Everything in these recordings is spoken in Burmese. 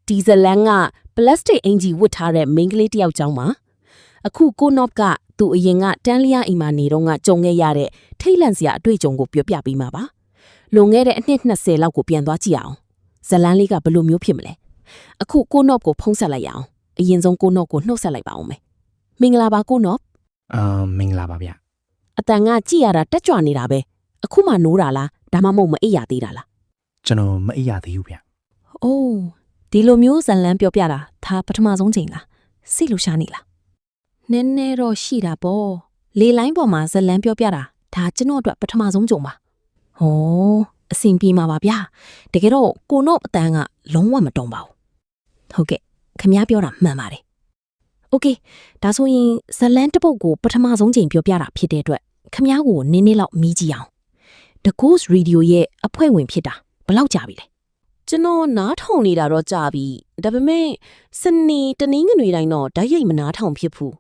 ဒီဇလန်ကပလတ်စတစ်အင်ဂျီဝတ်ထားတဲ့မိန်းကလေးတယောက်ကြောင်းမှာအခုကိုနော့ကသူ့အရင်ကတန်းလျားအိမ်မှာနေတော့ကကြုံခဲ့ရတဲ့ထိတ်လန့်စရာအတွေ့အကြုံကိုပြောပြပေးမှာပါလွန်ခဲ့တဲ့အနှစ်20လောက်ကိုပြန်သွားကြည့်အောင်ဇလန်လေးကဘယ်လိုမျိုးဖြစ်မလဲအခုကိုနော့ကိုဖုံးဆက်လိုက်ရအောင်အရင်ဆုံးကိုနော့ကိုနှုတ်ဆက်လိုက်ပါအောင်မယ်မင်္ဂလာပါကိုနော့မင်္ဂလာပါဗျအတန်ကကြည့်ရတာတက်ကြွနေတာပဲအခုမှနိုးတာလားဒါမှမဟုတ်မအိပ်ရသေးတာလားကျွန်တော်မအိပ်ရသေးဘူးဗျအိုးဒီလိုမျိုးဇလန်ပြောပြတာဒါပထမဆုံးချိန်လားစိတ်လှရှားနေလားနည်းနည်းတော့ရှိတာပေါ့လေလိုင်းပေါ်မှာဇလန်ပြောပြတာဒါကျွန်တော်အတွက်ပထမဆုံးကြုံပါဟောအဆင်ပြေမှာပါဗျာတကယ်တော့ကိုနော့အတန်ကလုံးဝမတုံပါဘူးဟုတ်ကဲ့ခမ ्या ပြောတာမှန်ပါတယ်โอเคဒါဆိုရင်ဇလန်တစ်ပုတ်ကိုပထမဆုံးချိန်ပြောပြတာဖြစ်တဲ့အတွက်ခမ ्या ကိုနည်းနည်းလောက်မီးကြည့်အောင် The Ghost Radio ရဲ့အဖွဲ့ဝင်ဖြစ်တာဘယ်လောက်ကြာပြီလဲကျွန်တော်နားထောင်နေတာတော့ကြာပြီဒါပေမဲ့စနေတနင်္ဂနွေတိုင်းတော့ဓာတ်ရိုက်မနားထောင်ဖြစ်ဘူး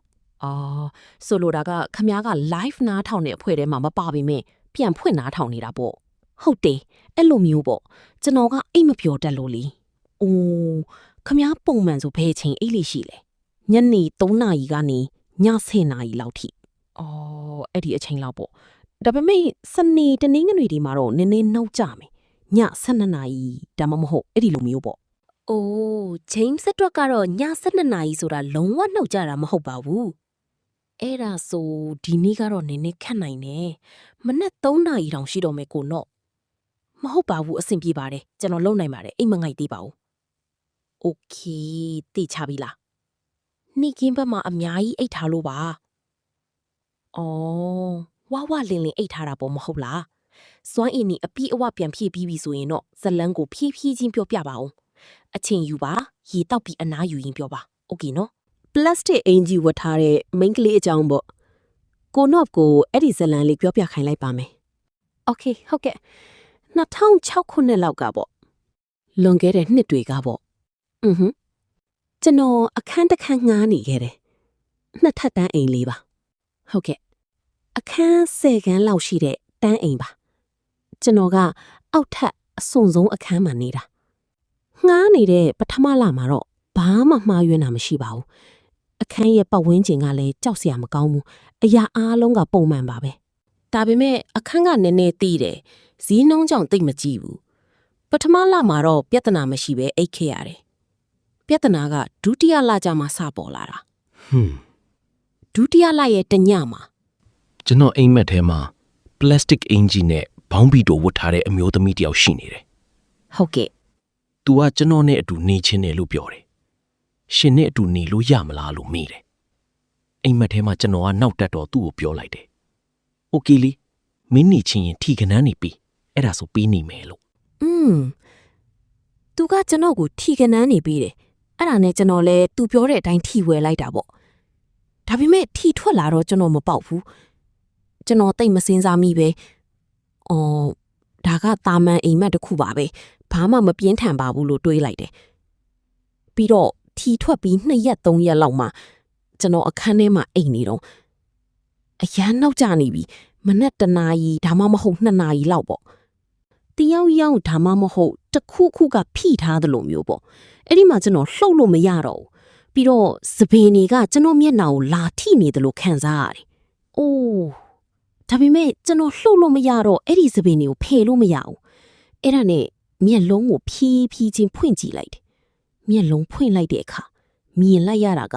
ဆိုလိုတာကခမ ्या က live နားထောင်တဲ့အဖွဲ့ထဲမှာမပါပေမဲ့ပြန်ဖွင့်နားထောင်နေတာပေါ့ဟုတ်တယ်အဲ့လိုမျိုးပေါ့ကျွန်တော်ကအိတ်မပြောတတ်လို့လीအိုးခမ ्या ပုံမှန်ဆိုဘယ်ချိန်အိတ်လိရှိလဲညနေ3နာရီကနေည10နာရီလောက်ထိအဲ့ဒီအချိန်လောက်ပေါ့ဒါပေမဲ့စနေတနင်္ဂနွေဒီမှာတော့နည်းနည်းနှောက်ကြမယ်ည12နာရီဒါမှမဟုတ်အဲ့ဒီလိုမျိုးပေါ့အိုးဂျိမ်းစ်အတွက်ကတော့ည12နာရီဆိုတာလုံးဝနှောက်ကြတာမဟုတ်ပါဘူးအဲ့ဒါဆိုဒီနေ့ကတော့နည်းနည်းခက်နိုင်တယ်မနက်3နာရီတောင်ရှိတော့မယ်ကိုနော့မဟုတ်ပါဘူးအဆင်ပြေပါတယ်ကျွန်တော်လုံနိုင်ပါတယ်အိမ်မငိုက်သေးပါဘူးโอเคသိချပြီလားနေ့ကင်းဘက်မှာအများကြီးအိတ်ထားလို့ပါဝါဝလင်းလင်းအိတ်ထားတာပေါ့မဟုတ်လားစွမ်းအင်นี่အပြည့်အဝပြန်ဖြည့်ပြီးပြီဆိုရင်တော့ဇလန်းကိုဖြည်းဖြည်းချင်းပြောပြပါအောင်အချိန်ယူပါရေတောက်ပြီးအနားယူရင်ပြောပါโอเคနော်ပလတ်စတစ်အင်ဂျီဝတ်ထားတဲ့မိန်းကလေးအကြောင်းပေါ့ကိုနော့ကိုအဲ့ဒီဇလန်းလေးပြောပြခိုင်းလိုက်ပါမယ်โอเคဟုတ်ကဲ့2006ခုနှစ်လောက်ကပေါ့လွန်ခဲ့တဲ့နှစ်တွေကပေါ့ကျွန်တော်အခန်းတစ်ခန်းငှားနေခဲ့တယ်နှစ်ထပ်တန်းအိမ်လေးပါဟုတ်ကဲ့အခန်း10ခန်းလောက်ရှိတဲ့တန်းအိမ်ပါကျွန်တော်ကအောက်ထပ်အစွန်ဆုံးအခန်းမှာနေတာငှားနေတဲ့ပထမလမှာတော့ဘာမှမှားယွင်းတာမရှိပါဘူးအခန်းရဲ့ပတ်ဝန်းကျင်ကလည်းကြောက်စရာမကောင်းဘူးအရာအားလုံးကပုံမှန်ပါပဲဒါပေမဲ့အခန်းကနည်းနည်းတီးတယ်ဇီးနှုံးကြောင့်တိတ်မကြည့်ဘူးပထမလမှာတော့ပြဿနာမရှိပဲအိတ်ခဲ့ရတယ်ပြဿနာကဒုတိယလကျမှစပေါ်လာတာဒုတိယလရဲ့တညမှာကျွန်တော်အိမ်မက်ထဲမှာပလတ်စတစ်အင်ဂျီနဲ့ဘောင်းဘီတိုဝတ်ထားတဲ့အမျိုးသမီးတယောက်ရှိနေတယ်ဟုတ်ကဲ့သူကကျွန်တော်နဲ့အတူနေချင်းတယ်လို့ပြောတယ်ရှင်နဲ့အတူနေလို့ရမလားလို့မေးတယ်အိမ်မက်ထဲမှာကျွန်တော်ကနောက်တက်တော့သူ့ကိုပြောလိုက်တယ်โอเคလီမင်းနေချင်းရင်ထီကနန်းနေပြီအဲ့ဒါဆိုပြီးနေမယ်လို့သူကကျွန်တော်ကိုထီကနန်းနေပြီးတယ်အဲ့ဒါနဲ့ကျွန်တော်လည်းသူပြောတဲ့အတိုင်းထီဝယ်လိုက်တာပေါ့ဒါပေမဲ့ထီထွက်လာတော့ကျွန်တော်မပေါက်ဘူးကျွန်တော်တိတ်မစင်းစားမိပဲဒါကတာမန်အိမ်မက်တစ်ခုပါပဲဘာမှမပြင်းထန်ပါဘူးလို့တွေးလိုက်တယ်ပြီးတော့ထီထွက်ပြီး2ရက်3ရက်လောက်မှကျွန်တော်အခန်းထဲမှာအိမ်နေတော့အရန်နောက်ကျနေပြီမနက်1နာရီဒါမှမဟုတ်2နာရီလောက်ပေါ့တယောက်ယောက်ဒါမှမဟုတ်တစ်ခုခုကဖိထားသလိုမျိုးပေါ့အဲ့ဒီမှာကျွန်တော်လှုပ်လို့မရတော့ဘူးပြီးတော့စပင်းတွေကကျွန်တော်မျက်နှာကိုလာထိနေတယ်လို့ခံစားရတယ်။အိုးဒါပေမဲ့ကျွန်တော်လှုပ်လို့မရတော့အဲ့ဒီစပင်းတွေကိုဖယ်လို့မရဘူး။အဲ့ဒါနဲ့မျက်လုံးကိုဖြည်းဖြည်းချင်းဖွင့်ကြည့်လိုက်တယ်။မျက်လုံးဖွင့်လိုက်တဲ့အခါမြင်လိုက်ရတာက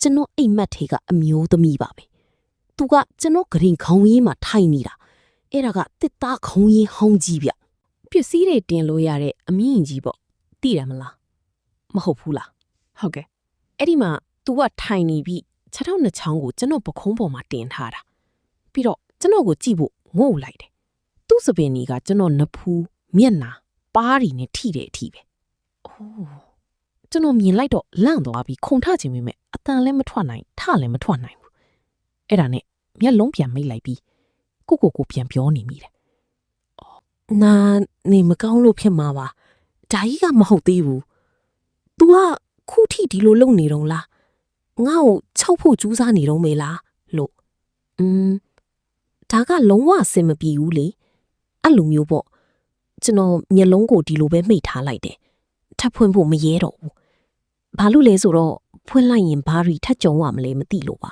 ကျွန်တော်အိမ်မက်ထဲကအမျိုးသမီးပါပဲ။သူကကျွန်တော်ဂရင်ခေါင်းရင်းမှာထိုင်နေတာ။အဲ့ဒါကတစ်သားခေါင်းရင်းဟောင်းကြီးဗျ။ပစ္စည်းတွေတင်လို့ရတဲ့အမြင့်ကြီးပေါ့။သိတယ်မလား။မဟုတ်ဘူးလား။ဟုတ်ကဲ့။အဲ့ဒီမှာ तू ကထိုင်နေပြီးခြေထောက်နှစ်ချောင်းကိုကျွန်တော်ပခုံးပေါ်မှာတင်ထားတာပြီးတော့ကျွန်တော်ကိုကြည့်ဖို့ငို့လိုက်တယ်သူ့စပင်ကြီးကကျွန်တော်နဖူးမျက်နှာပါးရီနဲ့ထိတဲ့အထိပဲအိုးကျွန်တော်မြင်လိုက်တော့လန့်သွားပြီးခုန်ထချင်မိမဲ့အတန်လည်းမထွက်နိုင်ထလည်းမထွက်နိုင်ဘူးအဲ့ဒါနဲ့မျက်လုံးပြန်မိတ်လိုက်ပြီးကိုပြန်ပြောနေမိတယ်နာနေမကောင်းလို့ဖြစ်မှာပါဒါကြီးကမဟုတ်သေးဘူး तू ကခုထိဒီလိုလုပ်နေတော့လားငါ့ကိုချောက်ဖို့ကြိုးစားနေတော့မေလားလို့ဒါကလုံးဝအဆင်မပြေဘူးလေအဲ့လိုမျိုးပေါ့ကျွန်တော်မျက်လုံးကိုဒီလိုပဲမှိတ်ထားလိုက်တယ်ထပ်ဖွင့်ဖို့မရဲတော့ဘူး ဘာလို့လဲဆိုတော့ဖွင့်လိုက်ရင်ဘာတွေထက်ကြုံရမလဲမသိလို့ပါ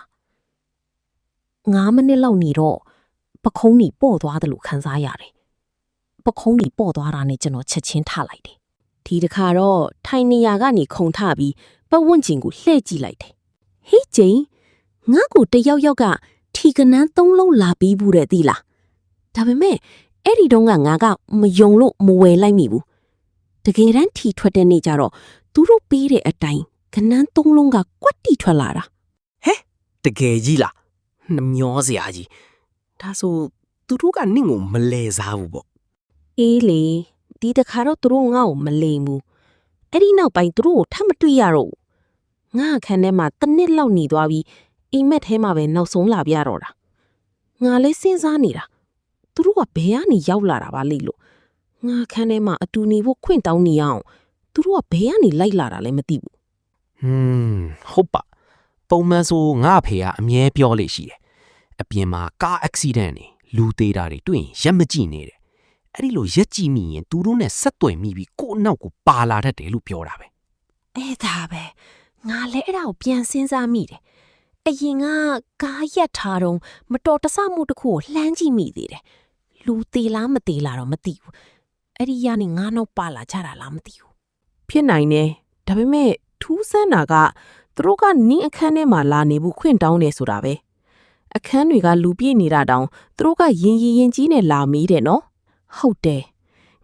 9မိနစ်လောက်နေတော့ပခုံးကြီးပေါ့သွားတယ်လို့ခံစားရတယ်ပခုံးကြီးပေါ့သွားတာနဲ့ကျွန်တော်ချက်ချင်းထလိုက်တယ်ဒီတစ်ခါတော့ထိုင်နေရကနေခုန်ထပြီးပတ်ဝန်းကျင်ကိုလှည့်ကြည့်လိုက်တယ်ဟေးကျင်းငါ့ကိုတယောက်ယောက်ကထီကနန်း3လုံးလာပြီးဘူးတဲ့သီလားဒါပေမဲ့အဲ့ဒီတုန်းကငါကမယုံလို့မဝယ်လိုက်မိဘူးတကယ်တမ်းထီထွက်တဲ့နေ့ကျတော့သူတို့ပေးတဲ့အတိုင်းကနန်း3လုံးကကွက်တီထွက်လာတာ တကယ်ကြီးလားနှမျောစရာကြီးဒါဆိုသူတို့ကနင့်ကိုမလဲစားဘူးပေါ့ အေးလေဒီတခါတော့သူတို့ငါ့ကိုမလိမ်ဘူးအဲ့ဒီနောက်ပိုင်းသူတို့ကိုထပ်မတွေ့ရတော့ဘူးငါအခန်းထဲမှာတစ်နှစ်လောက်နေသွားပြီးအိမ်မက်ထဲမှာပဲနောက်ဆုံးလာပြတော့တာငါလည်းစဉ်းစားနေတာသူတို့ကဘယ်ကနေရောက်လာတာပါလိမ့်လို့ငါအခန်းထဲမှာအတူနေဖို့ခွင့်တောင်းနေအောင်သူတို့ကဘယ်ကနေလိုက်လာတာလဲမသိဘူး ဟုတ်ပါပုံမှန်ဆိုငါအဖေကအမြဲပြောလေရှိတယ်အပြင်မှာကား accident တွေလူသေးတာတွေတွေ့ရင်ရက်မကြည့်နေတယ်အဲ့ဒီလိုရက်ကြည့်မိရင်သူတို့နဲ့ဆက်သွယ်မိပြီးကိုယ့်အနောက်ကိုပါလာတတ်တယ်လို့ပြောတာပဲ အဲ့ဒါပဲငါလည်းအဲ့ဒါကိုပြန်စဉ်းစားမိတယ်အရင်ကကားရက်ထားတော့မတော်တဆမှုတစ်ခုကိုလှမ်းကြည့်မိသေးတယ်လူသေးလားမသေးလားတော့မသိဘူးအဲ့ဒီကနေငါနောက်ပါလာကြတာလားမသိဘူးဖြစ်နိုင်တယ်ဒါပေမဲ့ထူးဆန်းတာကသူတို့ကနင်းအခန်းထဲမှာလာနေဘူးခွင့်တောင်းနေဆိုတာပဲအခန်းတွေကလူပြည့်နေတာတောင်သူတို့ကရင်ကြီးနဲ့လာမေးတယ်နော်ဟုတ်တယ်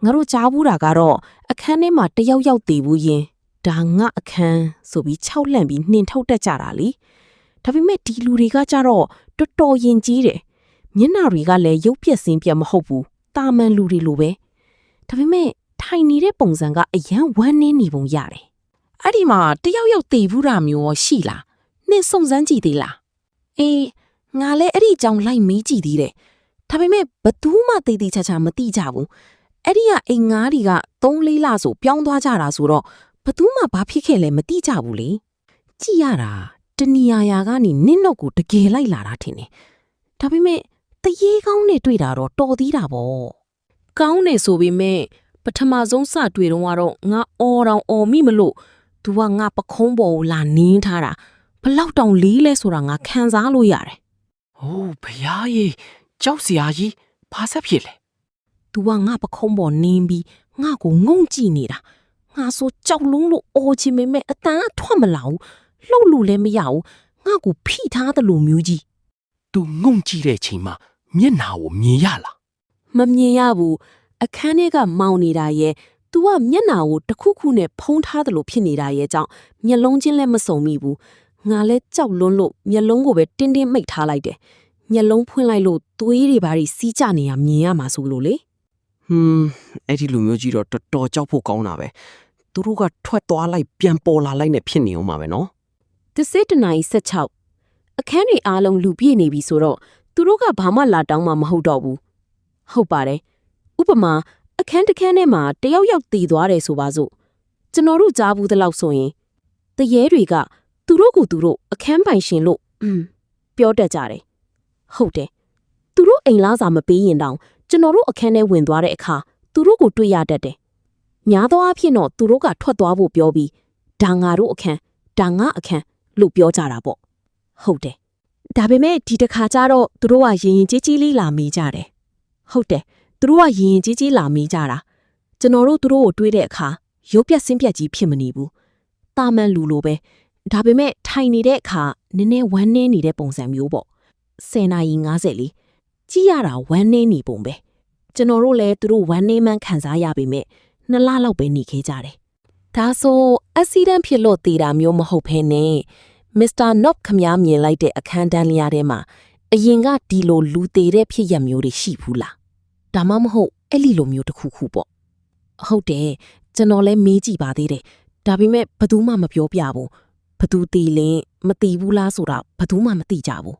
ငါတို့ကြားဘူးတာကတော့အခန်းထဲမှာတယောက်ယောက်တည်ဘူးရင်ဒါငါအခန်းဆိုပြီး6လန့်ပြီးနှင်ထုတ်တတ်ကြတာလေဒါပေမဲ့ဒီလူတွေကကြတော့တော်တော်ရင်ကြီးတယ်မျက်နှာတွေကလည်းရုပ်ပြက်စင်းပြက်မဟုတ်ဘူးတာမန်လူတွေလိုပဲဒါပေမဲ့ထိုင်နေတဲ့ပုံစံကအယမ်းဝမ်းနည်းနေပုံရတယ်အဲ့ဒီမှာတယောက်ယောက်တည်ဘူးတာမျိုးရောရှိလားနှင်းစုံစမ်းကြည့်သေးလားအေးငါလည်းအဲ့ဒီအကြောင်းလိုက်မေးကြည့်သေးတယ်ဒါပေမဲ့ဘသူမှတည်တည်ချာချာမသိကြဘူးအဲ့ဒီကအိမ်ငါးတွေက3-4လဆိုပြောင်းသွားကြတာဆိုတော့ဘသူမှဘာဖြစ်ခဲ့လဲမသိကြဘူးလေကြည့်ရတာတဏီယာကနေနင်းတော့ကိုတကယ်လိုက်လာတာထင်တယ်ဒါပေမဲ့တရေကောင်းနဲ့တွေ့တာတော့တော်သေးတာပေါ့ကောင်းနေဆိုပေမဲ့ပထမဆုံးစတွေ့တော့ကတော့ငါအော်တောင်အော်မိမလို့သူကငါပခုံးပေါ်ကိုလာနင်းထားတာဘလောက်တောင်လေးလဲဆိုတာငါခံစားလို့ရတယ် ဟိုးဖျားကြီးကြောက်စရာကြီးဘာဆက်ဖြစ်လဲ သူကငါပခုံးပေါ်နင်းပြီးငါ့ကိုငုံကြည့်နေတာငါဆိုကြောက်လုံးလို့အော်ချင်ပေမဲ့အတန်ကထွက်မလာဘူးလှုပ်လို့လည်းမရဘူးငါ့ကိုဖိထားတယ်လို့မျိုးကြီး သူငုံကြည့်တဲ့ချိန်မှာမျက်နှာကိုမြင်ရလား မမြင်ရဘူးအခန်းထဲကမောင်နေတာရဲ့သူကမျက်နှာကိုတစ်ခုခုနဲ့ဖုံးထားတယ်လို့ဖြစ်နေတာရဲ့ကြောင့်မျက်လုံးချင်းလည်းမစုံမိဘူးငါလည်းကြောက်လွန်းလို့မျက်လုံးကိုပဲတင်းတင်းမိတ်ထားလိုက်တယ်မျက်လုံးဖွင့်လိုက်လို့သွေးတွေဘာတွေစီးကျနေရမြင်ရမှာဆိုလို့လေ အဲ့ဒီလူမျိုးကြီးတော့တော်တော်ကြောက်ဖို့ကောင်းတာပဲသူတို့ကထွက်သွားလိုက်ပြန်ပေါ်လာလိုက်နဲ့ဖြစ်နေအောင်ပါပဲနော် တစ်စစ်တနာရီ16အခန်းတွေအားလုံးလူပြည့်နေပြီဆိုတော့သူတို့ကဘာမှလာတောင်းမှမဟုတ်တော့ဘူးဟုတ်ပါတယ်ဥပမာအခန်းတစ်ခန်းထဲမှာတယောက်ယောက်တည်သွားတယ်ဆိုပါစို့ကျွန်တော်တို့ကြားဘူးသလောက်ဆိုရင်တရေတွေကသူတို့ကိုသူတို့အခန်းပိုင်ရှင်လို့ပြောတတ်ကြတယ်ဟုတ်တယ်သူတို့အိမ်လားစာမပေးရင်တောင်ကျွန်တော်တို့အခန်းထဲဝင်သွားတဲ့အခါသူတို့ကိုတွေ့ရတတ်တယ်ညာသောအဖြစ်တော့သူတို့ကထွက်သွားဖို့ပြောပြီးဒါငါတို့အခန်းဒါငါအခန်းလို့ပြောကြတာပေါ့ဟုတ်တယ်ဒါပေမဲ့ဒီတစ်ခါကျတော့သူတို့ကရင်ရင်ကြီးကြီးလေးလာမေးကြတယ်ဟုတ်တယ်သူတို့ကရင်ရင်ကြီးကြီးလာမေးကြတာကျွန်တော်တို့သူတို့ကိုတွေးတဲ့အခါရုပ်ပြက်ဆင်းပြက်ကြီးဖြစ်မနေဘူးတာမန်လူလိုပဲဒါပေမဲ့ထိုင်နေတဲ့အခါနည်းနည်းဝမ်းနည်းနေတဲ့ပုံစံမျိုးပေါ့10:50လေးကြည့်ရတာဝမ်းနည်းနေပုံပဲကျွန်တော်တို့လည်းသူတို့ဝမ်းနည်းမှန်းခံစားရပေမဲ့2လလောက်ပဲနေခဲ့ကြတယ်ဒါဆိုအက်ဆီဒန့်ဖြစ်လို့တည်တာမျိုးမဟုတ်ဘဲနဲ့မစ္စတာနော့ခမားမြင်လိုက်တဲ့အခန်းတန်းလျားထဲမှာအရင်ကဒီလိုလူသေးတဲ့ဖြစ်ရမျိုးတွေရှိဘူးလားဒါမှမဟုတ်အဲ့ဒီလိုမျိုးတစ်ခုခုပေါ့ဟုတ်တယ်ကျွန်တော်လည်းမေးကြည့်ပါသေးတယ်ဒါပေမဲ့ဘယ်သူမှမပြောပြဘူးဘယ်သူတည်လင်းမတည်ဘူးလားဆိုတာဘယ်သူမှမသိကြဘူး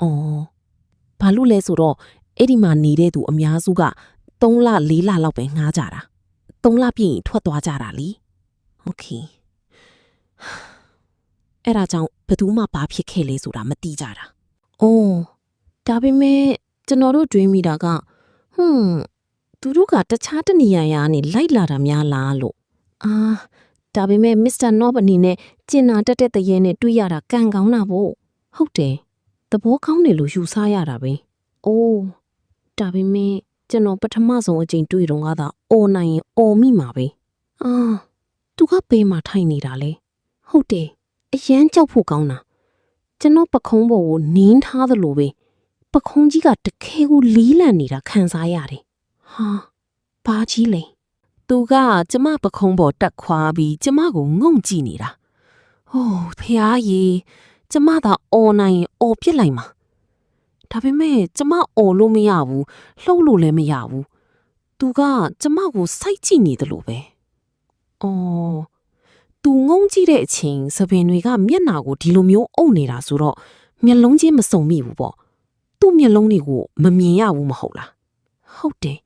အော်ဘာလို့လဲဆိုတော့အဲ့ဒီမှာနေတဲ့သူအများစုက3လ4လလောက်ပဲငှားကြတာ3လပြည့်ရင်ထွက်သွားကြတာလीโอเคအဲ့ဒါကြောင့်ဘယ်သူမှဘာဖြစ်ခဲ့လဲဆိုတာမသိကြတာအော်ဒါပေမဲ့ကျွန်တော်တို့တွေးမိတာကသူတို့ကတခြားတနေရာရာကနေလိုက်လာတာများလားလို့ ဒါပေမဲ့မစ္စတာနော့ဘအနေနဲ့ကျင်နာတက်တဲ့တရေနဲ့တွေ့ရတာကံကောင်းတာပေါ့ဟုတ်တယ်သဘောကောင်းတယ်လို့ယူဆရတာပဲအိုးဒါပေမဲ့ကျွန်တော်ပထမဆုံးအချိန်တွေ့တော့ကသာအော်နိုင်ရင်အော်မိမှာပဲအာသူကပေးမှထိုင်နေတာလေဟုတ်တယ်အရန်ကြောက်ဖို့ကောင်းတာကျွန်တော်ပခုံးပေါ်ကိုနင်းထားသလိုပဲပခုံးကြီးကတခဲကိုလီးလန့်နေတာခံစားရတယ်ဟာဘာကြီးလဲသူကကျမပခုံးပေါ်တက်ခွာပြီးကျမကိုငုံကြည့်နေတာဟိုးဖះကြီးကျမသာအော်နိုင်ရင်အော်ပြစ်လိုက်မှာဒါပေမဲ့ကျမအော်လို့မရဘူးလှုပ်လို့လည်းမရဘူးသူကကျမကိုစိုက်ကြည့်နေတယ်လို့ပဲအော်သူငုံကြည့်တဲ့အချိန်သပင်တွေကမျက်နှာကိုဒီလိုမျိုးအုပ်နေတာဆိုတော့မျက်လုံးချင်းမစုံမိဘူးပေါ့သူ့မျက်လုံးတွေကိုမမြင်ရဘူးမဟုတ်လားဟုတ်တယ်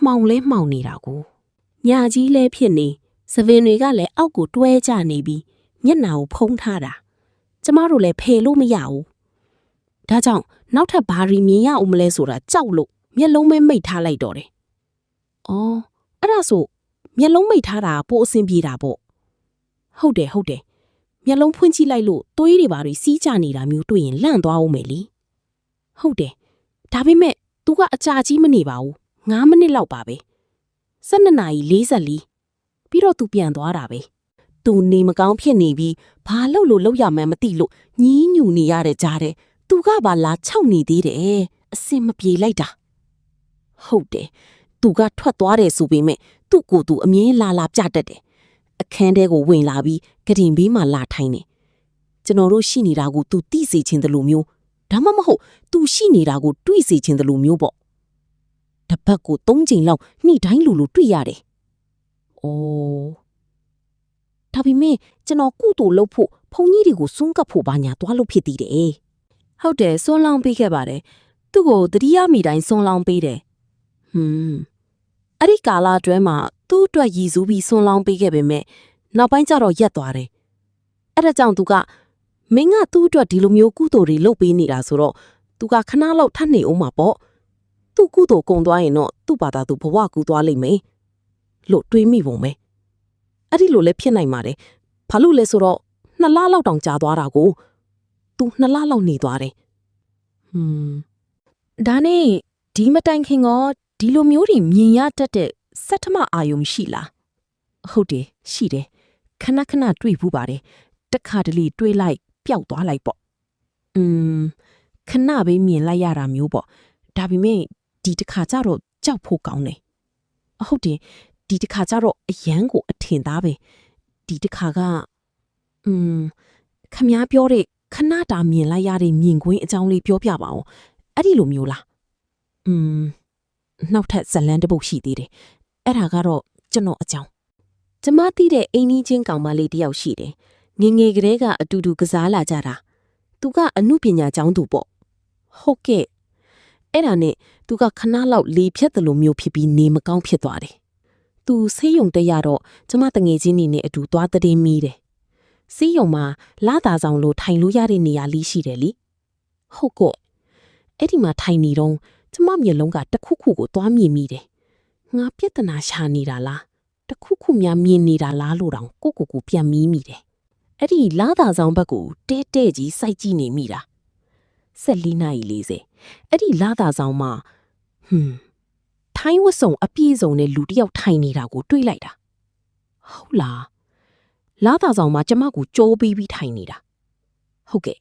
မှောင်လဲမှောင်နေတာကိုညာကြီးလဲဖြစ်နေသပင်တွေကလည်းအောက်ကိုတွဲကျနေပြီးမျက်နှာကိုဖုံးထားတာကျမတို့လည်းဖယ်လို့မရဘူးဒါကြောင့်နောက်ထပ်ဘာရီမြင်ရအောင်မလဲဆိုတာကြောက်လို့မျက်လုံးမဲမိတ်ထားလိုက်တော့တယ်အော်အဲ့ဒါဆိုမျက်လုံးမိတ်ထားတာပိုအဆင်ပြေတာပေါ့ဟုတ်တယ်မျက်လုံးဖွင့်ကြည့်လိုက်လို့သွေးတွေဘာတွေစီးကျနေတာမျိုးတွေ့ရင်လန့်သွားအောင်မယ်လीဟုတ်တယ်ဒါပေမဲ့ तू ကအကြာကြီးမနေပါဘူး9မိနစ်လောက်ပါပဲ12နာရီ44ပြီးတော့ तू ပြန်သွားတာပဲ तू နေမကောင်းဖြစ်နေပြီးဘာလုပ်ရမှန်းမသိလို့ညင်းညူနေရတဲ့ကြားတဲ့ तू ကဘာလာခြောက်နေသေးတယ်အစင်မပြေလိုက်တာဟုတ်တယ် तू ကထွက်သွားတယ်ဆိုပေမဲ့သူ့ကိုယ်သူအမြင်လာပြတတ်တယ်အခန်းထဲကိုဝင်လာပြီးကတင်ဘေးမှာလာထိုင်နေကျွန်တော်တို့ရှိနေတာကို तू သိစေချင်တယ်လို့မျိုးဒါမှမဟုတ် तू ရှိနေတာကိုတွေးစေချင်တယ်လို့မျိုးပေါ့တပတ်ကို3ချိန်လောက်နှိတိုင်းလိုတွေ့ရတယ်။အိုးဒါပေမဲ့ကျွန်တော်ကုသိုလ်လုပ်ဖို့ဘုန်းကြီးတွေကိုစွန့်ကပ်ဖို့ဘာညာတွားလို့ဖြစ်သေးတယ်။ဟုတ်တယ်စွန့်လောင်းပေးခဲ့ပါတယ်။သူ့ကိုတတိယမိတိုင်းစွန့်လောင်းပေးတယ်။အဲ့ဒီကာလအတွင်းမှာသူ့အတွက်ရည်စူးပြီးစွန့်လောင်းပေးခဲ့ပေမဲ့နောက်ပိုင်းကျတော့ရက်သွားတယ်။အဲ့ဒါကြောင့်သူကမင်းကသူ့အတွက်ဒီလိုမျိုးကုသိုလ်တွေလုပ်ပေးနေတာဆိုတော့သူကခဏလောက်ထပ်နေအောင်မှာပေါ့သူ့ကုသိုလ်ကုံသွားရင်တော့သူ့ဘာသာသူဘဝကူသွားလိမ့်မယ်လို့တွေးမိပုံပဲအဲ့ဒီလိုလည်းဖြစ်နိုင်ပါတယ်ဘာလို့လဲဆိုတော့2လလောက်တောင်ကြာသွားတာကိုသူ2လလောက်နေသွားတယ်ဒါနဲ့ဒီမတိုင်ခင်ကဒီလိုမျိုးတွေမြင်ရတတ်တဲ့စက်ထမအာယုံရှိလားဟုတ်တယ်ရှိတယ်ခဏတွေ့ဘူးပါတယ်တခါတလေတွေးလိုက်ပျောက်သွားလိုက်ပေါ့ခဏပဲမြင်လိုက်ရတာမျိုးပေါ့ဒါပေမဲ့ဒီတစ်ခါကျတော့ကြောက်ဖို့ကောင်းတယ်ဟုတ်တယ်ဒီတစ်ခါကျတော့အရန်ကိုအထင်သားပဲဒီတစ်ခါကခမားပြောတဲ့ခဏတာမြင်လိုက်ရတဲ့မြင်ကွင်းအကြောင်းလေးပြောပြပါအောင်အဲ့ဒီလိုမျိုးလားနောက်ထပ်ဇလန်တစ်ပုဒ်ရှိသေးတယ်အဲ့ဒါကတော့ကျွန်တော်အကြောင်းကျမသိတဲ့အိမ်ကြီးချင်းကောင်မလေးတယောက်ရှိတယ်ငငယ်ကလေးကအတူတူကစားလာကြတာသူကအမှုပညာကျောင်းသူပေါ့ဟုတ်ကဲ့အဲ့ဒါနဲ့သူကခဏလောက်လေဖြတ်တယ်လို့မျိုးဖြစ်ပြီးနေမကောင်းဖြစ်သွားတယ်သူဆေးရုံတက်ရတော့ကျမတငယ်ချင်းနေနဲ့အတူသွားတဲ့မီးတယ်ဆေးရုံမှာလာတာဆောင်လို့ထိုင်လို့ရတဲ့နေရာလေးရှိတယ်လीဟုတ်ကဲ့အဲ့ဒီမှာထိုင်နေတော့ကျမမျက်လုံးကတခုခုကိုသွားမြင်မိတယ်ငါပြဿနာရှာနေတာလားတခုခုများမြင်နေတာလားလို့တောင်ကိုပြန်မီးမိတယ်အဲ့ဒီလာတာဆောင်ဘက်ကိုတဲကြီးစိုက်ကြည့်နေမိတာ14နာရီ40အဲ့ဒီလာတာဆောင်မှာထိုင်းဝတ်စုံအပြည့်စုံနဲ့လူတစ်ယောက်ထိုင်နေတာကိုတွေးလိုက်တာဟုတ်လားလာတာဆောင်မှာကျမကိုကြောပြီးထိုင်နေတာဟုတ်ကဲ့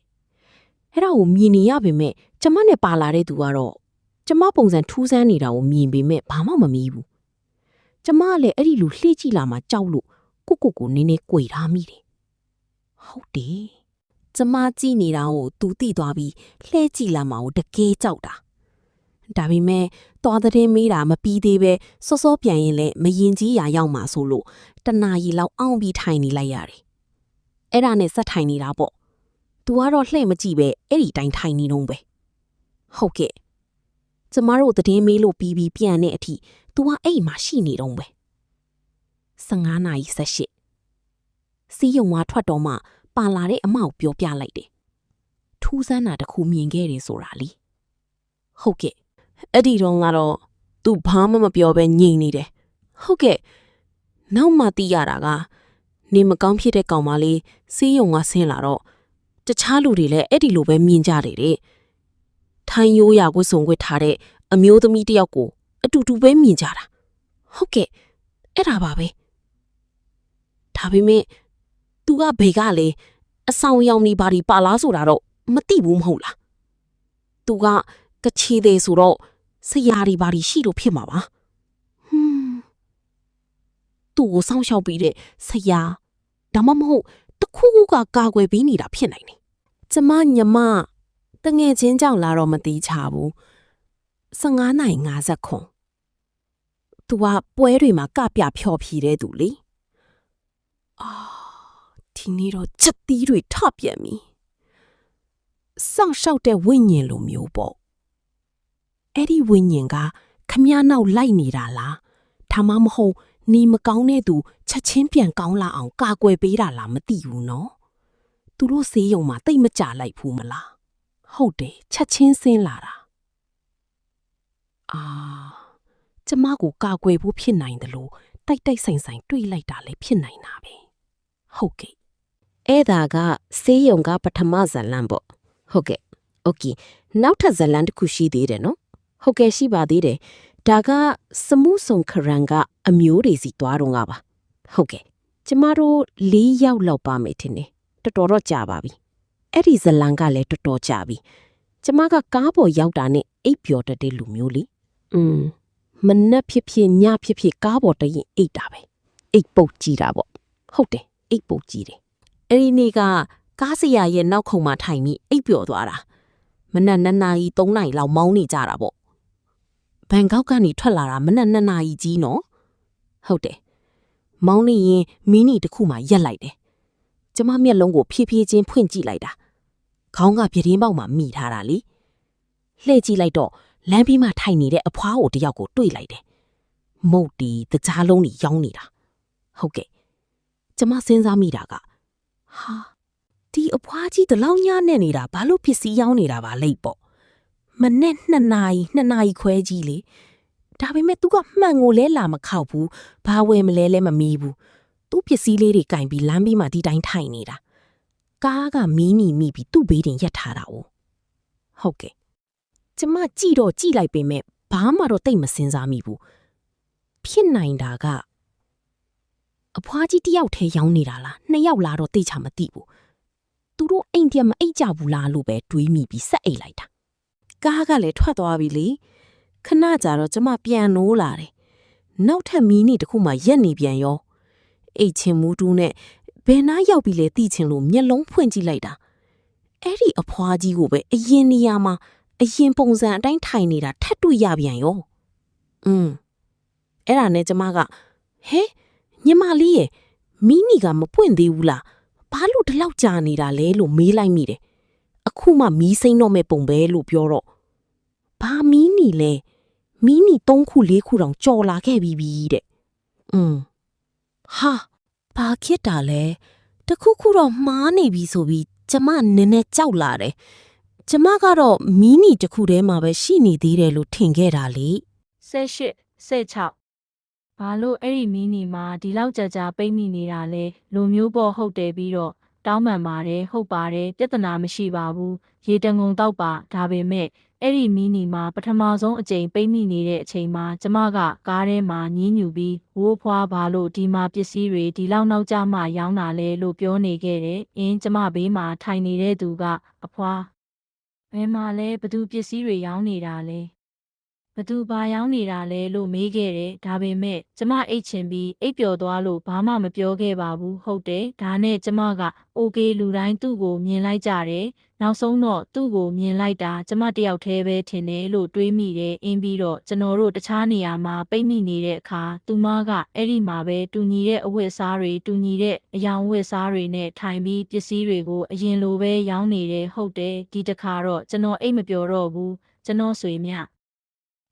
အဲ့ဒါကိုမြင်နေရပေမဲ့ကျမနဲ့ပါလာတဲ့သူကတော့ကျမပုံစံထူးဆန်းနေတာကိုမြင်ပေမဲ့ဘာမှမမီးဘူးကျမကလည်းအဲ့ဒီလူလှည့်ကြည့်လာမှကြောက်လို့ကိုနည်းနည်းကြွေထားမိတယ်ဟုတ်တယ်ကျမကြည့်နေတာကိုသူသိသွားပြီးလှည့်ကြည့်လာမှကိုတကယ်ကြောက်တာဒါပေမဲ့သွားတဲ့မေးတာမပြီးသေးပဲစောပြန်ရင်လည်းမရင်ကြီးရာရောက်မှာဆိုလို့တနာရီလောက်အောင်ပြီးထိုင်နေလိုက်ရတယ်အဲ့ဒါနဲ့ဆက်ထိုင်နေတာပေါ့သူကတော့လှည့်မကြည့်ပဲအဲ့ဒီတိုင်းထိုင်နေတော့ပဲဟုတ်ကဲ့ကျမတို့သတင်းမေးလို့ပြီးပြန်တဲ့အထိသူကအဲ့မှာရှိနေတော့ပဲ15နာရီ18စီးရုံဝါထွက်တော့မှပါလာတဲ့အမကိုပြောပြလိုက်တယ်ထူးဆန်းတာတစ်ခုမြင်ခဲ့တယ်ဆိုတာလीဟုတ်ကဲ့အဲ့ဒီတော့ကတော့သူဘာမှမပြောပဲညင်နေတယ်ဟုတ်ကဲ့နောက်မှသိရတာက နေမကောင်းဖြစ်တဲ့ကောင်မလေးစေးရုံကဆင်းလာတော့တခြားလူတွေလည်းအဲ့ဒီလိုပဲမြင်ကြတယ်တဲ့ထိုင်းရိုးရာကိုစုံခွေထားတဲ့အမျိုးသမီးတယောက်ကိုအတူတူပဲမြင်ကြတာဟုတ်ကဲ့အဲ့ဒါပါပဲဒါပေမဲ့သူကဘေကလေအဆောင်ရောင်နေပါဒီပါလားဆိုတာတော့မသိဘူးမဟုတ်လားသူကကချီသေးဆိုတော့ဆရာတွေပါဒီရှိလို့ဖြစ်မှာပါသူ့ကိုစောင့်ရှောက်ပြီးတဲ့ဆရာဒါမှမဟုတ်တခုခုကကာကွယ်ပြီးနေတာဖြစ်နိုင်တယ်ကျမညမတငယ်ချင်းကြောင့်လာတော့မသိချဘူး15နိုင်50ခွန်သူကပွဲတွေမှာကပြဖြော်ဖြီတဲ့သူလေဒီနေ့တော့ချက်သီးတွေထပြန်ပြီစောင့်ရှောက်တဲ့ဝိညာဉ်လိုမျိုးပေါ့အဲ့ဒီဝိညာဉ်ကခမည်းနောက်လိုက်နေတာလားဒါမှမဟုတ်နေမကောင်းတဲ့သူချက်ချင်းပြန်ကောင်းလာအောင်ကာကွယ်ပေးတာလားမသိဘူးနော်သူတို့ဆေးရုံမှာတိတ်မကြလိုက်ဘူးမလားဟုတ်တယ်ချက်ချင်းဆင်းလာတာကျမကိုကာကွယ်ဖို့ဖြစ်နိုင်တယ်လို့တိုက်ဆိုင်ဆိုင်တွေးလိုက်တာလည်းဖြစ်နိုင်တာပဲဟုတ်ကဲ့အဲ့ဒါကဆေးရုံကပထမဇလန်ပေါ့ဟုတ်ကဲ့โอเคနောက်ထပ်ဇလန်တစ်ခုရှိသေးတယ်နော်ဟုတ်ကဲ့ရှိပါသေးတယ်ဒါကစမှုဆုံခရန်ကအမျိုးတွေစီတွားတော့ငါပါဟုတ်ကဲ့ကျမတို့4ယောက်လောက်ပါမယ်ထင်တယ်တော်တော်ကြာပါပြီအဲ့ဒီဇလန်ကလည်းတော်တော်ကြာပြီကျမကကားပေါ်ရောက်တာနဲ့အိပ်ပျော်တတ်တဲ့လူမျိုးလေမနှက်ဖြစ်ဖြစ်ညဖြစ်ဖြစ်ကားပေါ်တရင်အိပ်တာပဲအိပ်ပုတ်ကြည့်တာပေါ့ဟုတ်တယ်အိပ်ပုတ်ကြည့်တယ်အဲ့ဒီနေ့ကကားဆရာရဲ့နောက်ခုံမှာထိုင်ပြီးအိပ်ပျော်သွားတာမနက်2နာရီ3နာရီလောက်မောင်းနေကြတာပေါ့ဘန်ကောက်ကနေထွက်လာတာမနက်2နာရီကြီးနော်ဟုတ်တယ်မောင်းနေရင်မီနီတစ်ခုမှရက်လိုက်တယ်ကျမမျက်လုံးကိုဖြည်းဖြည်းချင်းဖွင့်ကြည့်လိုက်တာခေါင်းကပြတင်းပေါက်မှာမိထားတာလေလှည့်ကြည့်လိုက်တော့လမ်းပြီးမှထိုင်နေတဲ့အဖွားကိုတယောက်ကိုတွေ့လိုက်တယ်မုတ်တီတကြားလုံးကြီးရောင်းနေတာဟုတ်ကဲ့ကျမစဉ်းစားမိတာကဟာဒီအဖွားကြီးတလောင်းညနဲ့နေတာဘာလို့ဖြစ်စီရောင်းနေတာပါလိမ့်ပေါ့မနဲ့2နာရီခွဲကြီးလေဒါပေမဲ့ तू ကမှန်ကိုလဲလာမခောက်ဘူးဘာဝယ်မလဲလဲမမီးဘူးသူ့ပစ္စည်းလေးတွေကင်ပြီးလမ်းပြီးမှဒီတိုင်းထိုင်နေတာကားကမီးနီမိပြီးသူ့ဘေးတင်ရက်ထားတာ哦ဟုတ်ကဲ့ကျမကြည့်တော့ကြည့်လိုက်ပေမဲ့ဘာမှတော့တိတ်မစင်စားမိဘူးဖြစ်နိုင်တာကအဖွားကြီးတယောက်ထဲရောင်းနေတာလား2ယောက်လားတော့သိချာမသိဘူးသူတို့အိမ်ပြန်မအိတ်ကြဘူးလားလို့ပဲတွေးမိပြီးဆက်အိတ်လိုက်တာကားကလည်းထွက်သွားပြီလေခဏကြာတော့ကျမပြန်နိုးလာတယ်နောက်ထပ်မီးနီတစ်ခုမှရက်နေပြန်ရောအိတ်ချင်မူးတူးနဲ့ဘယ်နာရောက်ပြီလဲသိချင်လို့မျက်လုံးဖွင့်ကြည့်လိုက်တာအဲ့ဒီအဖွားကြီးကိုပဲအရင်နေရာမှာအရင်ပုံစံအတိုင်းထိုင်နေတာထပ်တွေ့ရပြန်ရောအဲ့ဒါနဲ့ကျမကဟဲညီမလေးရဲ့မီးနီကမပွင့်သေးဘူးလားဘာလို့ဒီလောက်ကြာနေတာလဲလို့မေးလိုက်မိတယ်အခုမှမီးစိမ့်တော့မဲ့ပုံပဲလို့ပြောတော့ဘာမီးနီလဲမီးနီ3ခု4ခုတောင်ကြော်လာခဲ့ပြီးတဲ့ဟာဘာဖြစ်တာလဲတခုခုတော့မှားနေပြီဆိုပြီးကျမနည်းနည်းကြောက်လာတယ်ကျမကတော့မီးနီတစ်ခုတည်းမှာပဲရှိနေသေးတယ်လို့ထင်ခဲ့တာလေ18 16ဘာလို့အဲ့ဒီမီးနီမှာဒီလောက်ကြာပိတ်မိနေတာလဲလူမျိုးပေါ်ဟုတ်တယ်ပြီးတော့တောင်းပန်ပါတယ်ဟုတ်ပါတယ်ပြဿနာမရှိပါဘူးရေတံငုံတော့ပါဒါပေမဲ့အဲ့ဒီမီးနီမှာပထမဆုံးအကြိမ်ပိတ်မိနေတဲ့အချိန်မှာကျမကကားထဲမှာညင်းညူပြီးဝိုးဖွားဘာလို့ဒီမှာပစ္စည်းတွေဒီလောက်နောက်ကျမှရောင်းတာလဲလို့ပြောနေခဲ့တယ်ကျမဘေးမှာထိုင်နေတဲ့သူကအဖွားဘယ်မှာလဲဘသူပစ္စည်းတွေရောင်းနေတာလဲဘသူဘာရောင်းနေတာလဲလို့မေးခဲ့တယ်ဒါပေမဲ့ကျမအိတ်ချင်ပြီးအိပ်ပျော်သွားလို့ဘာမှမပြောခဲ့ပါဘူးဟုတ်တယ်ဒါနဲ့ကျမကโอเคလူတိုင်းသူ့ကိုမြင်လိုက်ကြတယ်နောက်ဆုံးတော့သူ့ကိုမြင်လိုက်တာကျမတယောက်တည်းပဲထင်တယ်လို့တွေးမိတယ်ပြီးတော့ကျွန်တော်တို့တခြားနေရာမှာပိတ်မိနေတဲ့အခါသူမကအဲ့ဒီမှာပဲတူညီတဲ့အဝတ်အစားတွေတူညီတဲ့အယောင်ဝတ်စားတွေနဲ့ထိုင်ပြီးပစ္စည်းတွေကိုအရင်လိုပဲရောင်းနေတယ်ဟုတ်တယ်ဒီတစ်ခါတော့ကျွန်တော်အိတ်မပျော်တော့ဘူးကျွန်တော်ဆွေမြ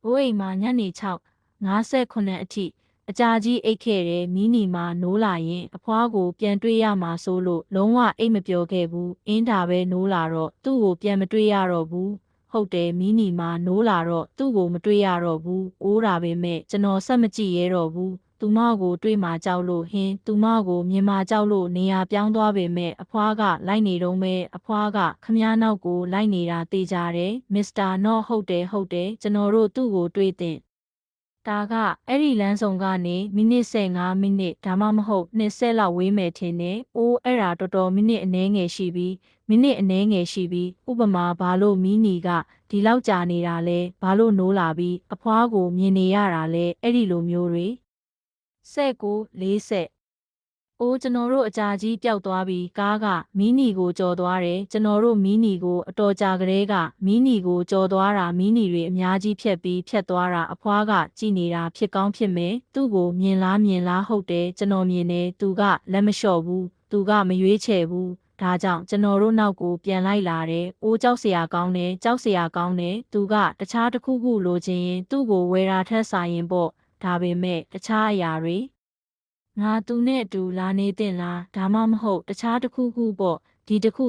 ဘိုးအိမ်မှာညနေ6:59အထိအကြာကြီးအိတ်ခဲ့တယ်မီးနီမှာနိုးလာရင်အဖွားကိုပြန်တွေ့ရမှာဆိုလို့လုံးဝအိတ်မပျော်ခဲ့ဘူးဒါပဲနိုးလာတော့သူ့ကိုပြန်မတွေ့ရတော့ဘူးဟုတ်တယ်မီးနီမှာနိုးလာတော့သူ့ကိုမတွေ့ရတော့ဘူးအိုးတာပဲမဲ့ကျွန်တော်ဆက်မကြည့်ရတော့ဘူး သူမကိုတွေးမှကြောက်လို့ဟင်းသူမကိုမြင်မှကြောက်လို့နေရာပြောင်းသွားပေမဲ့အဖွားကလိုက်နေတော့မဲအဖွားကခမည်းနောက်ကိုလိုက်နေတာသိကြတယ်မစ္စတာနော့ဟုတ်တယ်ကျွန်တော်တို့သူ့ကိုတွေးတင်ဒါကအဲ့ဒီလမ်းဆောင်ကနေမိနစ်15မိနစ်ဒါမှမဟုတ်20လောက်ဝေးမယ်ထင်တယ်။အိုးအဲ့ဒါတော်တော်မိနစ်အနည်းငယ်ရှိပြီးဥပမာဘာလို့မီနီကဒီလောက်ကြာနေတာလဲဘာလို့နိုးလာပြီးအဖွားကိုမြင်နေရတာလဲအဲ့ဒီလိုမျိုးတွေ40အိုးကျွန်တော်တို့အကြာကြီးပျောက်သွားပြီးကားကမီနီကိုကြော်သွားတယ်ကျွန်တော်တို့မီနီကိုအတော်ကြာကလေးကမီနီကိုကြော်သွားတာမီနီတွေအများကြီးဖြတ်သွားတာအဖွားကကြည်နေတာဖြစ်ကောင်းဖြစ်မယ်သူ့ကိုမြင်လားဟုတ်တယ်ကျွန်တော်မြင်တယ်သူကလက်မလျှော့ဘူးသူကမရွေးချယ်ဘူးဒါကြောင့်ကျွန်တော်တို့နောက်ကိုပြန်လိုက်လာတယ်။အိုးကြောက်เสียကောင်းတယ်။သူကတခြားတစ်ခုခုလိုချင်ရင်သူ့ကိုဝယ်တာထက်စာရင်ပေါ့။ဒါပေမဲ့တခြားအရာတွေငါသူနဲ့အတူလာနေတင်လားဒါမှမဟုတ်တခြားတစ်ခုခုပေါ့ဒီတစ်ခု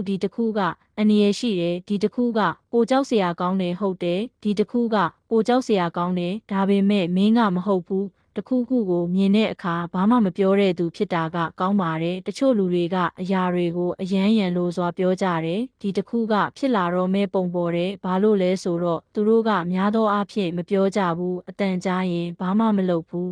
ကအန္တရာယ်ရှိတယ်ဒီတစ်ခုကပိုကြောက်เสียကောင်းတယ်ဟုတ်တယ်ဒီတစ်ခုကပိုကြောက်เสียကောင်းတယ်ဒါပေမဲ့မင်းကမဟုတ်ဘူးတခုခုကိုမြင်တဲ့အခါဘာမှမပြောတဲ့သူဖြစ်တာကကောင်းပါတယ်တချို့လူတွေကအရာတွေကိုအယမ်းရံလို့စွာပြောကြတယ်ဒီတခုကဖြစ်လာတော့မဲပုံပေါ်တယ်ဘာလို့လဲဆိုတော့သူတို့ကများသောအားဖြင့်မပြောကြဘူးအတန်ကြားရင်ဘာမှမလုပ်ဘူး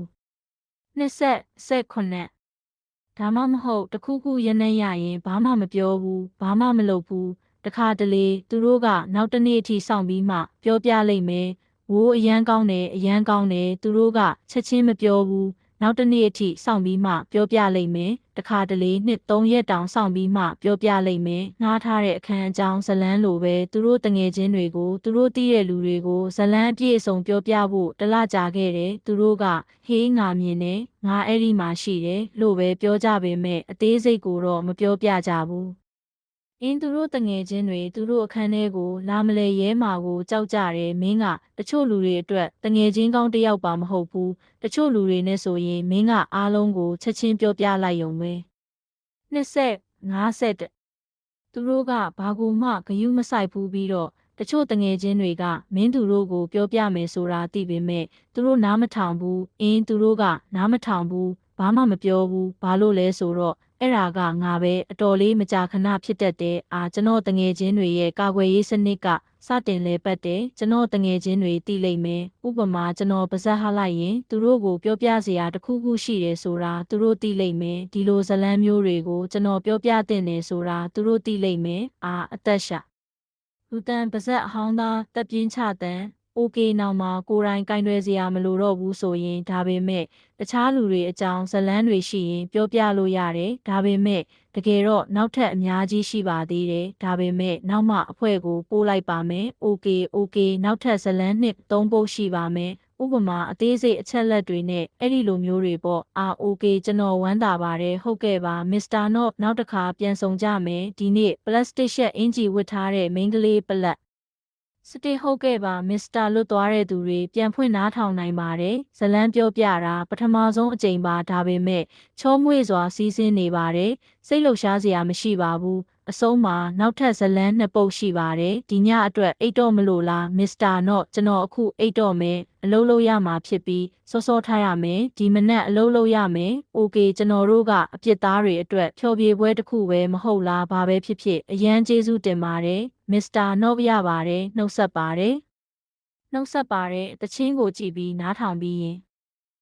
29ဒါမှမဟုတ်တခုခုရနေရရင်ဘာမှမပြောဘူးဘာမှမလုပ်ဘူးတခါတလေသူတို့ကနောက်တစ်နေ့အထိစောင့်ပြီးမှပြောပြလိုက်မယ်ဝိုးအရန်ကောင်းတယ်သူတို့ကချက်ချင်းမပြောဘူးနောက်တစ်နေ့အထိစောင့်ပြီးမှပြောပြလိုက်မယ်တခါတလေ2-3ရက်တောင်စောင့်ပြီးမှပြောပြလိုက်မယ်ငှားထားတဲ့အခန်းအကြောင်းဇလန်းလိုပဲသူတို့တငယ်ချင်းတွေကိုသူတို့သိတဲ့လူတွေကိုဇလန်းအပြည့်အစုံပြောပြဖို့တလကြာခဲ့တယ်သူတို့ကဟေးငါမြင်တယ်ငါအဲ့ဒီမှာရှိတယ်လို့ပဲပြောကြပေမဲ့အသေးစိတ်ကိုတော့မပြောပြကြဘူးသူတို့တငယ်ချင်းတွေသူတို့အခန်းထဲကိုလာမလဲရဲမာကိုကြောက်ကြတယ်မင်းကတချို့လူတွေအတွက်တငယ်ချင်းကောင်းတစ်ယောက်ပါမဟုတ်ဘူးတချို့လူတွေနဲ့ဆိုရင်မင်းကအားလုံးကိုချက်ချင်းပြောပြလိုက်ရုံပဲ50သူတို့ကဘာကိုမှဂယုမဆိုင်ဘူးပြီးတော့တချို့တငယ်ချင်းတွေကမင်းသူတို့ကိုပြောပြမယ်ဆိုတာသိပေမဲ့သူတို့နားမထောင်ဘူးသူတို့ကနားမထောင်ဘူးဘာမှမပြောဘူးဘာလို့လဲဆိုတော့အဲ့ဒါကငါပဲအတော်လေးမကြာခဏဖြစ်တတ်တယ်ကျွန်တော်တငယ်ချင်းတွေရဲ့ကာကွယ်ရေးစနစ်ကစတင်လဲပတ်တယ်ကျွန်တော်တငယ်ချင်းတွေသိလိမ့်မယ်ဥပမာကျွန်တော်ပါဇက်ဟလိုက်ရင်သူတို့ကိုပြောပြစရာတစ်ခုခုရှိတယ်ဆိုတာသူတို့သိလိမ့်မယ်ဒီလိုဇလန်းမျိုးတွေကိုကျွန်တော်ပြောပြတင်တယ်ဆိုတာသူတို့သိလိမ့်မယ်အသက်ရှာလူတန်ပါဇက်အဟောင်းသားတက်ပြင်းချတန်နောက်မှာကိုယ်တိုင်ကင်တွယ်စရာမလိုတော့ဘူးဆိုရင်ဒါပေမဲ့တခြားလူတွေအကြောင်းဇလန်းတွေရှိရင်ပြောပြလို့ရတယ်ဒါပေမဲ့တကယ်တော့နောက်ထပ်အများကြီးရှိပါသေးတယ်ဒါပေမဲ့နောက်မှအဖွဲ့ကိုပို့လိုက်ပါမယ်โอเคနောက်ထပ်ဇလန်း3ပုတ်ရှိပါမယ်ဥပမာအသေးစိတ်အချက်လက်တွေနဲ့အဲ့ဒီလိုမျိုးတွေပေါ့โอเคကျွန်တော်ဝမ်းသာပါတယ်ဟုတ်ကဲ့ပါမစ္စတာနော့နောက်တစ်ခါပြန်ဆောင်ကြမယ်ဒီနေ့ပလတ်စတစ်ရှက်အင်ဂျီဝတ်ထားတဲ့မိန်းကလေးပလက်စတေဟုတ်ကဲ့ပါမစ္စတာလွတ်သွားတဲ့သူတွေပြန်ဖွင့်နားထောင်နိုင်ပါတယ်ဇလန်းပြောပြတာပထမဆုံးအကြိမ်ပါဒါပေမဲ့ချောမွေ့စွာစီးဆင်းနေပါတယ်စိတ်လှုပ်ရှားစရာမရှိပါဘူးအဆုံးမှာနောက်ထပ်ဇလန်း2ပုတ်ရှိပါတယ်ဒီညအတွက်အိတ်တော့မလို့လားမစ္စတာနော့ကျွန်တော်အခုအိတ်တော့မယ်အလုပ်လုပ်ရမှာဖြစ်ပြီးစောထားရမယ်ဒီမနက်အလုပ်လုပ်ရမယ်โอเคကျွန်တော်တို့ကအပြစ်သားတွေအတွက်ဖျော်ဖြေပွဲတစ်ခုပဲမဟုတ်လားဘာပဲဖြစ်ဖြစ်အရန်ကျေးဇူးတင်ပါတယ်မစ္စတာနော့ရပါတယ်နှုတ်ဆက်ပါတယ်တချင်းကိုကြည့်ပြီးနားထောင်ပြီးရင်